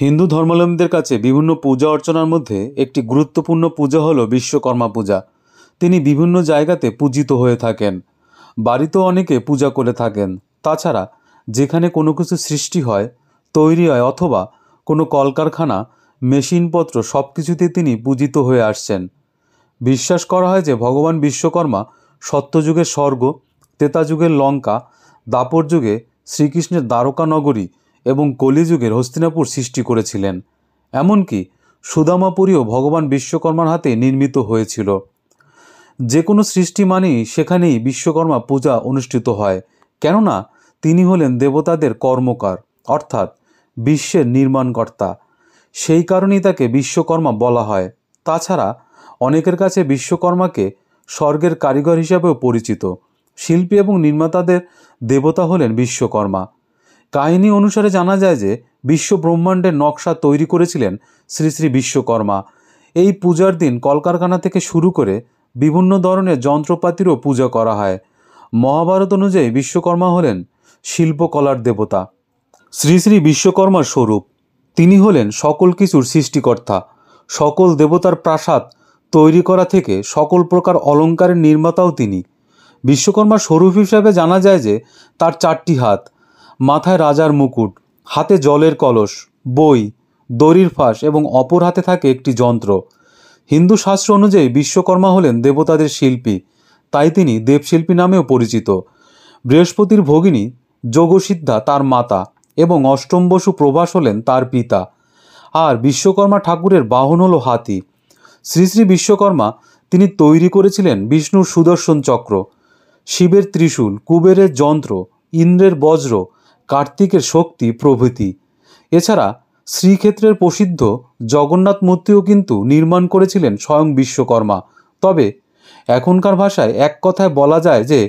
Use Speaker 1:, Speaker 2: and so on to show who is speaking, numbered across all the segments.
Speaker 1: হিন্দু ধর্মাবলম্বীদের কাছে বিভিন্ন পূজা অর্চনার মধ্যে একটি গুরুত্বপূর্ণ পূজা হলো বিশ্বকর্মা পূজা। তিনি বিভিন্ন জায়গাতে পূজিত হয়ে থাকেন। বাড়িতেও অনেকে পূজা করে থাকেন। তাছাড়া যেখানে কোনো কিছু সৃষ্টি হয়, তৈরি হয় অথবা কোনো কলকারখানা, মেশিনপত্র সব কিছুতে তিনি পূজিত হয়ে আসছেন। বিশ্বাস করা হয় যে ভগবান বিশ্বকর্মা সত্যযুগের স্বর্গ, ত্রেতাযুগের লঙ্কা, দ্বাপর যুগে শ্রীকৃষ্ণের দ্বারকা নগরী এবং কলিযুগের হস্তিনাপুর সৃষ্টি করেছিলেন। এমনকি সুদামাপুরীও ভগবান বিশ্বকর্মার হাতে নির্মিত হয়েছিল। যে কোনো সৃষ্টি মানেই সেখানেই বিশ্বকর্মা পূজা অনুষ্ঠিত হয়, কেননা তিনি হলেন দেবতাদের কর্মকার, অর্থাৎ বিশ্বের নির্মাণকর্তা। সেই কারণেই তাকে বিশ্বকর্মা বলা হয়। তাছাড়া অনেকের কাছে বিশ্বকর্মাকে স্বর্গের কারিগর হিসাবেও পরিচিত। শিল্পী এবং নির্মাতাদের দেবতা হলেন বিশ্বকর্মা। কাহিনী অনুসারে জানা যায় যে বিশ্ব ব্রহ্মাণ্ডের নকশা তৈরি করেছিলেন শ্রী শ্রী বিশ্বকর্মা। এই পূজার দিন কলকারখানা থেকে শুরু করে বিভিন্ন ধরনের যন্ত্রপাতিরও পূজা করা হয়। মহাভারত অনুযায়ী বিশ্বকর্মা হলেন শিল্পকলার দেবতা। শ্রী শ্রী বিশ্বকর্মার স্বরূপ, তিনি হলেন সকল কিছুর সৃষ্টিকর্তা। সকল দেবতার প্রাসাদ তৈরি করা থেকে সকল প্রকার অলঙ্কারের নির্মাতাও তিনি। বিশ্বকর্মার স্বরূপ হিসাবে জানা যায় যে তার 4টি হাত, মাথায় রাজার মুকুট, হাতে জলের কলস, বই, দড়ির ফাঁস এবং অপর হাতে থাকে একটি যন্ত্র। হিন্দু শাস্ত্র অনুযায়ী বিশ্বকর্মা হলেন দেবতাদের শিল্পী, তাই তিনি দেবশিল্পী নামেও পরিচিত। বৃহস্পতির ভগিনী যোগসিদ্ধা তার মাতা এবং অষ্টম বসু প্রভাস হলেন তার পিতা। আর বিশ্বকর্মা ঠাকুরের বাহন হলো হাতি। শ্রী শ্রী বিশ্বকর্মা তিনি তৈরি করেছিলেন বিষ্ণুর সুদর্শন চক্র, শিবের ত্রিশূল, কুবেরের যন্ত্র, ইন্দ্রের বজ্র, কার্তিকের শক্তি প্রভৃতি। এছাড়া শ্রীক্ষেত্রের প্রসিদ্ধ জগন্নাথ মূর্তিও কিন্তু নির্মাণ করেছিলেন স্বয়ং বিশ্বকর্মা। তবে এখনকার ভাষায় এক কথায় বলা যায় যে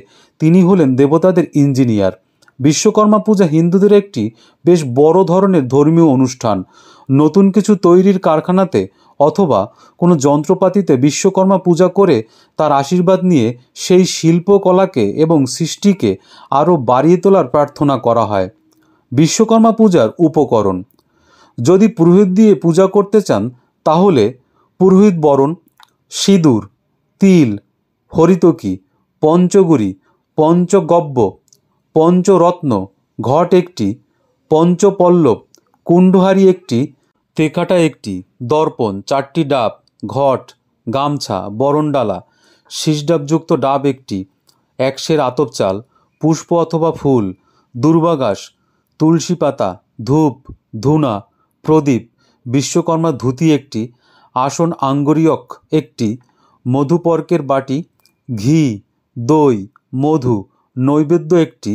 Speaker 1: তিনি হলেন দেবতাদের ইঞ্জিনিয়ার। বিশ্বকর্মা পূজা হিন্দুদের একটি বেশ বড় ধরনের ধর্মীয় অনুষ্ঠান। নতুন কিছু তৈরির কারখানাতে অথবা কোনো যন্ত্রপাতিতে বিশ্বকর্মা পূজা করে তার আশীর্বাদ নিয়ে সেই শিল্পকলাকে এবং সৃষ্টিকে আরও বাড়িয়ে তোলার প্রার্থনা করা হয়। বিশ্বকর্মা পূজার উপকরণ: যদি পুরোহিত দিয়ে পূজা করতে চান তাহলে পুরোহিত বরণ, সিঁদুর, তিল, হরিতকি, পঞ্চগুরি, পঞ্চগব্য, পঞ্চরত্ন, ঘট একটি, পঞ্চপল্লব, কুণ্ডহারি একটি, তেকাটা একটি, দর্পণ, 4টি ডাব, ঘট, গামছা, বরণডালা, শীষডাবযুক্ত ডাব একটি, 1 সের আতপ চাল, পুষ্প অথবা ফুল, দুর্বাঘাস, তুলসী পাতা, ধূপ, ধূনা, প্রদীপ, বিশ্বকর্মা ধুতি একটি, আসন আঙ্গরিয়ক একটি, মধুপর্কের বাটি, ঘি, দই, মধু, নৈবেদ্য একটি,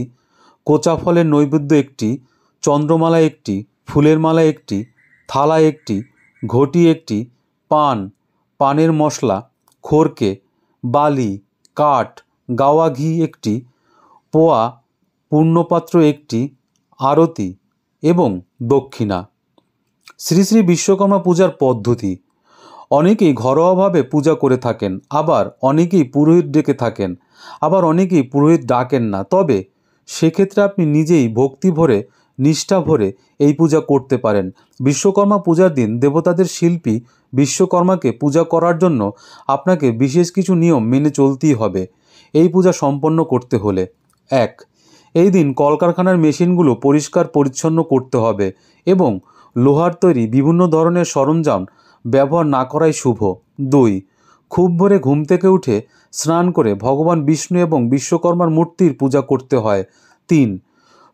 Speaker 1: কোচা ফলের নৈবেদ্য একটি, চন্দ্রমালা একটি, ফুলের মালা একটি, থালা একটি, ঘটি একটি, পান, পানের মশলা, খড়কে, বালি, কাঠ, গাওয়া ঘি একটি, পোয়া, পূর্ণপাত্র একটি, আরতি এবং দক্ষিণা। শ্রী শ্রী বিশ্বকর্মা পূজার পদ্ধতি: অনেকেই ঘরোয়াভাবে পূজা করে থাকেন, আবার অনেকেই পুরোহিত ডেকে থাকেন, আবার অনেকেই পুরোহিত ডাকেন না। তবে সেক্ষেত্রে আপনি নিজেই ভক্তি ভরে, নিষ্ঠা ভরে এই পূজা করতে পারেন। বিশ্বকর্মা পূজার দিন দেবতাদের শিল্পী বিশ্বকর্মাকে পূজা করার জন্য আপনাকে বিশেষ কিছু নিয়ম মেনে চলতেই হবে এই পূজা সম্পন্ন করতে হলে। 1. এই দিন কলকারখানার মেশিনগুলো পরিষ্কার পরিচ্ছন্ন করতে হবে এবং লোহার তৈরি বিভিন্ন ধরনের সরঞ্জাম ব্যবহার না করাই শুভ। 2. খুব ভোরে ঘুম থেকে উঠে স্নান করে ভগবান বিষ্ণু এবং বিশ্বকর্মার মূর্তির পূজা করতে হয়। 3.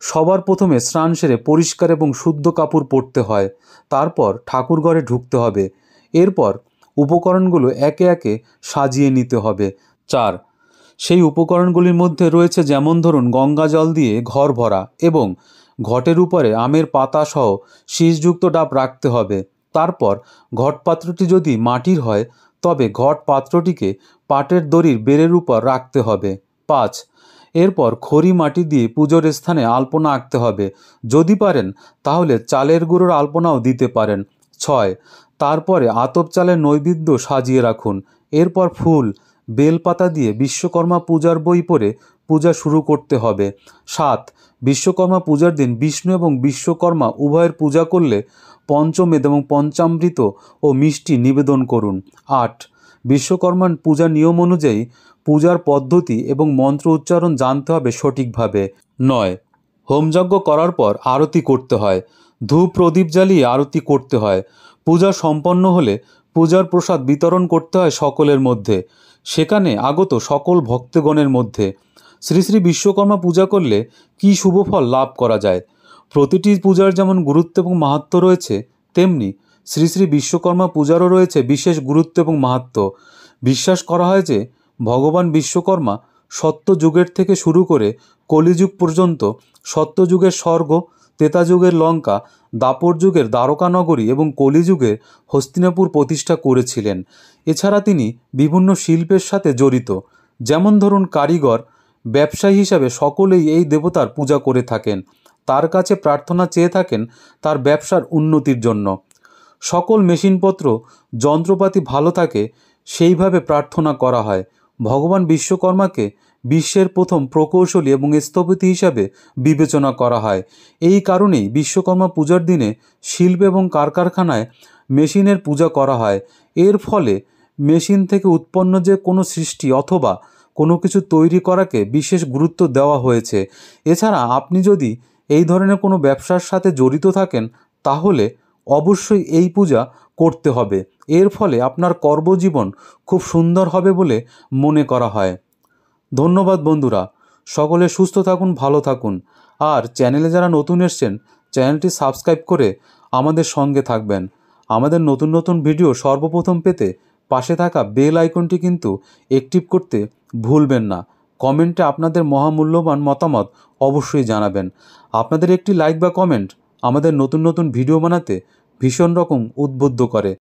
Speaker 1: সবার প্রথমে স্নান সেরে পরিষ্কার এবং শুদ্ধ কাপড় পরতে হয়, তারপর ঠাকুর ঘরে ঢুকতে হবে। এরপর উপকরণগুলো একে একে সাজিয়ে নিতে হবে। 4. সেই উপকরণগুলির মধ্যে রয়েছে যেমন ধরুন গঙ্গা জল দিয়ে ঘর ভরা এবং ঘটের উপরে আমের পাতা সহ শীষযুক্ত ডাব রাখতে হবে। তারপর ঘটপাত্রটি যদি মাটির হয় তবে ঘট পাত্রটিকে পাটের দড়ির বেড়ের উপর রাখতে হবে। 5. এরপর খড়ি মাটি দিয়ে পুজোর স্থানে আলপনা আঁকতে হবে। যদি পারেন তাহলে চালের গুঁড়োর আলপনাও দিতে পারেন। 6. তারপরে আতপ চালের নৈবেদ্য সাজিয়ে রাখুন। এরপর ফুল, বেলপাতা দিয়ে বিশ্বকর্মা পূজার বই পড়ে পূজা শুরু করতে হবে। 7. বিশ্বকর্মা পূজার দিন বিষ্ণু এবং বিশ্বকর্মা উভয়ের পূজা করলে পঞ্চমেদ এবং পঞ্চামৃত ও মিষ্টি নিবেদন করুন। 8. বিশ্বকর্মার পূজার নিয়ম অনুযায়ী পূজার পদ্ধতি এবং মন্ত্র উচ্চারণ জানতে হবে সঠিকভাবে। 9. হোমযজ্ঞ করার পর আরতি করতে হয়। ধূপ প্রদীপ জ্বালিয়ে আরতি করতে হয়। পূজা সম্পন্ন হলে পূজার প্রসাদ বিতরণ করতে হয় সকলের মধ্যে, সেখানে আগত সকল ভক্তগণের মধ্যে। শ্রী শ্রী বিশ্বকর্মা পূজা করলে কী শুভফল লাভ করা যায়? প্রতিটি পূজার যেমন গুরুত্ব এবং মাহাত্ম্য রয়েছে, তেমনি শ্রী শ্রী বিশ্বকর্মা পূজারও রয়েছে বিশেষ গুরুত্ব এবং মাহাত্ম্য। বিশ্বাস করা হয় যে ভগবান বিশ্বকর্মা সত্যযুগের থেকে শুরু করে কলিযুগ পর্যন্ত সত্যযুগের স্বর্গ, ত্রেতাযুগের লঙ্কা, দাপর যুগের দ্বারকানগরী এবং কলিযুগের হস্তিনাপুর প্রতিষ্ঠা করেছিলেন। এছাড়া তিনি বিভিন্ন শিল্পের সাথে জড়িত, যেমন ধরুন কারিগর, ব্যবসায়ী হিসাবে সকলেই এই দেবতার পূজা করে থাকেন। তার কাছে প্রার্থনা চেয়ে থাকেন তার ব্যবসার উন্নতির জন্য। সকল মেশিনপত্র যন্ত্রপাতি ভালো থাকে সেইভাবে প্রার্থনা করা হয়। ভগবান বিশ্বকর্মাকে বিশ্বের প্রথম প্রকৌশলী এবং স্থপতি হিসাবে বিবেচনা করা হয়। এই কারণেই বিশ্বকর্মা পূজার দিনে শিল্প এবং কারখানায় মেশিনের পূজা করা হয়। এর ফলে মেশিন থেকে উৎপন্ন যে কোনো সৃষ্টি অথবা কোনো কিছু তৈরি করাকে বিশেষ গুরুত্ব দেওয়া হয়েছে। এছাড়া আপনি যদি এই ধরনের কোনো ব্যবসার সাথে জড়িত থাকেন তাহলে অবশ্যই এই পূজা করতে হবে। এর ফলে আপনার কর্মজীবন খুব সুন্দর হবে বলে মনে করা হয়। ধন্যবাদ বন্ধুরা, সকলে সুস্থ থাকুন, ভালো থাকুন। আর চ্যানেলে যারা নতুন এসছেন চ্যানেলটি সাবস্ক্রাইব করে আমাদের সঙ্গে থাকবেন। আমাদের নতুন নতুন ভিডিও সর্বপ্রথম পেতে পাশে থাকা বেল আইকনটি কিন্তু অ্যাক্টিভ করতে ভুলবেন না। কমেন্টে আপনাদের মহামূল্যবান মতামত অবশ্যই জানাবেন। আপনাদের একটি লাইক বা কমেন্ট আমাদের নতুন নতুন ভিডিও বানাতে ভীষণ রকম উদ্বুদ্ধ করে।